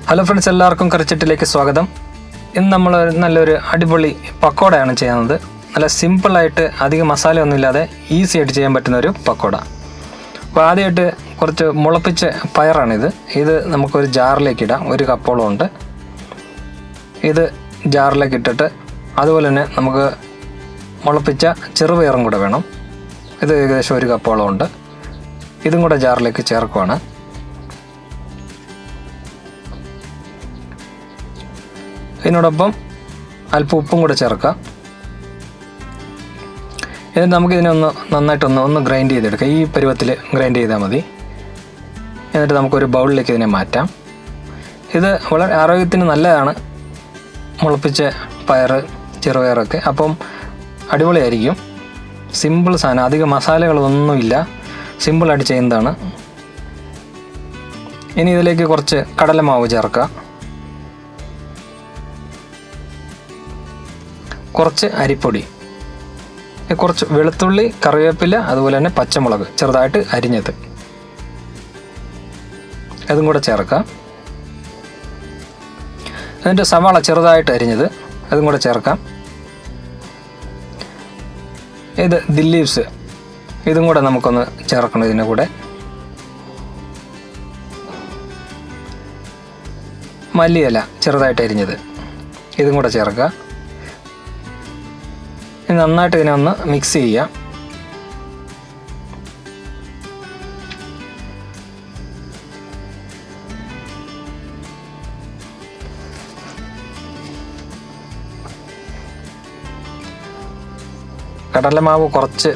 Hello friends, എല്ലാവർക്കും കറിച്ചട്ടിലേക്ക് സ്വാഗതം. ഇന്ന് നമ്മൾ നല്ലൊരു അടിപൊളി പക്കോടയാണ് ചെയ്യുന്നത്. നല്ല സിമ്പിളായിട്ട് അധികം മസാല ഒന്നുമില്ലാതെ ഈസി ആയിട്ട് ചെയ്യാൻ പറ്റുന്ന ഒരു പക്കോട. അപ്പോൾ ആദ്യമായിട്ട് കുറച്ച് മുളപ്പിച്ച പയറാണിത്. ഇത് നമുക്കൊരു ജാറിലേക്ക് ഇടാം. ഒരു കപ്പോളം ഉണ്ട്. ഇത് ജാറിലേക്ക് ഇട്ടിട്ട് അതുപോലെ തന്നെ നമുക്ക് മുളപ്പിച്ച ചെറുപയറും കൂടെ വേണം. ഇത് ഏകദേശം ഒരു കപ്പോളം ഉണ്ട്. ഇതും കൂടെ ജാറിലേക്ക് ചേർക്കുവാണ്. ഇതിനോടൊപ്പം അല്പം ഉപ്പും കൂടെ ചേർക്കുക. എന്നിട്ട് നമുക്കിതിനെ നന്നായിട്ടൊന്ന് ഗ്രൈൻഡ് ചെയ്തെടുക്കാം. ഈ പരുവത്തിൽ ഗ്രൈൻഡ് ചെയ്താൽ മതി. എന്നിട്ട് നമുക്കൊരു ബൗളിലേക്ക് ഇതിനെ മാറ്റാം. ഇത് വളരെ ആരോഗ്യത്തിന് നല്ലതാണ്, മുളപ്പിച്ച പയർ ചെറുപയറൊക്കെ. അപ്പം അടിപൊളിയായിരിക്കും. സിമ്പിൾ സാധനം, അധികം മസാലകളൊന്നുമില്ല, സിമ്പിളായിട്ട് ചെയ്യുന്നതാണ്. ഇനി ഇതിലേക്ക് കുറച്ച് കടലമാവ് ചേർക്കുക, കുറച്ച് അരിപ്പൊടി, കുറച്ച് വെളുത്തുള്ളി, കറിവേപ്പില, അതുപോലെ തന്നെ പച്ചമുളക് ചെറുതായിട്ട് അരിഞ്ഞത്, അതും കൂടെ ചേർക്കാം. എന്നിട്ട് സവാള ചെറുതായിട്ട് അരിഞ്ഞത് അതും കൂടെ ചേർക്കാം. ഇത് ദില്ലീവ്സ്, ഇതും കൂടെ നമുക്കൊന്ന് ചേർക്കണം. ഇതിൻ്റെ കൂടെ മല്ലിയില ചെറുതായിട്ട് അരിഞ്ഞത്, ഇതും കൂടെ ചേർക്കുക. നന്നായിട്ട് ഇതിനെ ഒന്ന് മിക്സ് ചെയ്യുക. കടലമാവ് കുറച്ച്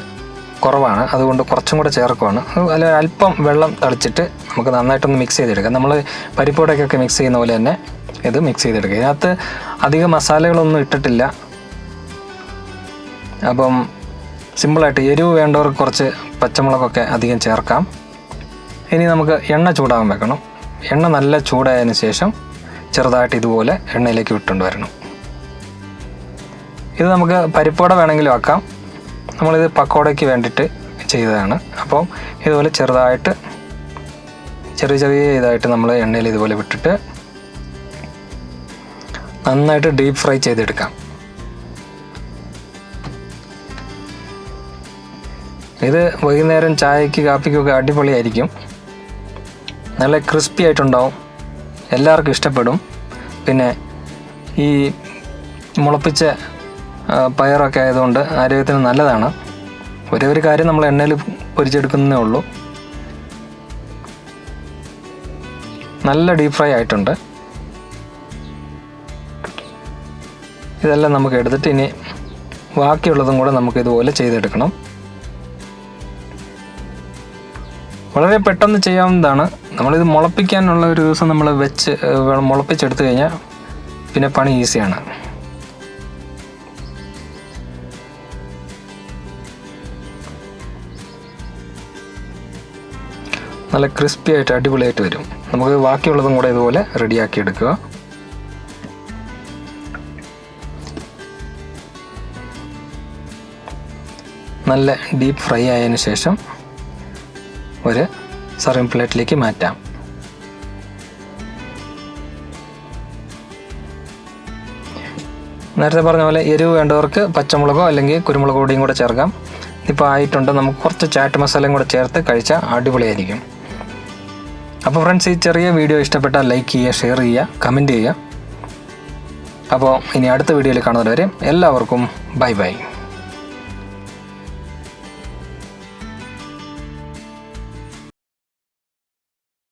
കുറവാണ്, അതുകൊണ്ട് കുറച്ചും കൂടെ ചേർക്കുവാണ്. അതിൽ അല്പം വെള്ളം തളിച്ചിട്ട് നമുക്ക് നന്നായിട്ടൊന്ന് മിക്സ് ചെയ്തെടുക്കാം. നമ്മൾ പരിപ്പോടൊക്കെ മിക്സ് ചെയ്യുന്ന പോലെ തന്നെ ഇത് മിക്സ് ചെയ്തെടുക്കുക. ഇതിനകത്ത് അധികം മസാലകളൊന്നും ഇട്ടിട്ടില്ല. അപ്പം സിമ്പിളായിട്ട് എരിവ് വേണ്ടവർക്ക് കുറച്ച് പച്ചമുളകൊക്കെ അധികം ചേർക്കാം. ഇനി നമുക്ക് എണ്ണ ചൂടാകാൻ വെക്കണം. എണ്ണ നല്ല ചൂടായതിന് ശേഷം ചെറുതായിട്ട് ഇതുപോലെ എണ്ണയിലേക്ക് വിട്ടുകൊണ്ട് വരണം. ഇത് നമുക്ക് പരിപ്പോട വേണമെങ്കിലും ആക്കാം. നമ്മളിത് പക്കോടയ്ക്ക് വേണ്ടിയിട്ട് ചെയ്തതാണ്. അപ്പം ഇതുപോലെ ചെറുതായിട്ട് ചെറിയ ഇതായിട്ട് നമ്മൾ എണ്ണയിൽ ഇതുപോലെ വിട്ടിട്ട് നന്നായിട്ട് ഡീപ്പ് ഫ്രൈ ചെയ്തെടുക്കാം. ഇത് വൈകുന്നേരം ചായക്ക് കാപ്പിക്കൊക്കെ അടിപൊളിയായിരിക്കും. നല്ല ക്രിസ്പി ആയിട്ടുണ്ടാവും, എല്ലാവർക്കും ഇഷ്ടപ്പെടും. പിന്നെ ഈ മുളപ്പിച്ച പയറൊക്കെ ആയതുകൊണ്ട് ആരോഗ്യത്തിന് നല്ലതാണ്. ഒരു കാര്യം നമ്മൾ എണ്ണയിൽ പൊരിച്ചെടുക്കുന്നതേ ഉള്ളൂ. നല്ല ഡീപ്പ് ഫ്രൈ ആയിട്ടുണ്ട്. ഇതെല്ലാം നമുക്ക് എടുത്തിട്ട് ഇനി ബാക്കിയുള്ളതും കൂടെ നമുക്ക് ഇതുപോലെ ചെയ്തെടുക്കണം. വളരെ പെട്ടെന്ന് ചെയ്യാവുന്നതാണ്. നമ്മളിത് മുളപ്പിക്കാനുള്ള ഒരു ദിവസം നമ്മൾ മുളപ്പിച്ചെടുത്തു കഴിഞ്ഞാൽ പിന്നെ പണി ഈസിയാണ്. നല്ല ക്രിസ്പി ആയിട്ട് അടിപൊളിയായിട്ട് വരും. നമുക്ക് ബാക്കിയുള്ളതും കൂടെ ഇതുപോലെ റെഡിയാക്കി എടുക്കുക. നല്ല ഡീപ്പ് ഫ്രൈ ആയതിനു ശേഷം ഒരു സർവിംഗ് പ്ലേറ്റിലേക്ക് മാറ്റാം. നേരത്തെ പറഞ്ഞ പോലെ എരിവ് വേണ്ടവർക്ക് പച്ചമുളകോ അല്ലെങ്കിൽ കുരുമുളക് പൊടിയും കൂടെ ചേർക്കാം. ഇപ്പോൾ ആയിട്ടുണ്ട്. നമുക്ക് കുറച്ച് ചാറ്റ് മസാലയും കൂടെ ചേർത്ത് കഴിച്ചാൽ അടിപൊളിയായിരിക്കും. അപ്പോൾ ഫ്രണ്ട്സ്, ഈ ചെറിയ വീഡിയോ ഇഷ്ടപ്പെട്ടാൽ ലൈക്ക് ചെയ്യുക, ഷെയർ ചെയ്യുക, കമൻറ്റ് ചെയ്യുക. അപ്പോൾ ഇനി അടുത്ത വീഡിയോയിൽ കാണുന്നവരെ എല്ലാവർക്കും ബൈ ബൈ.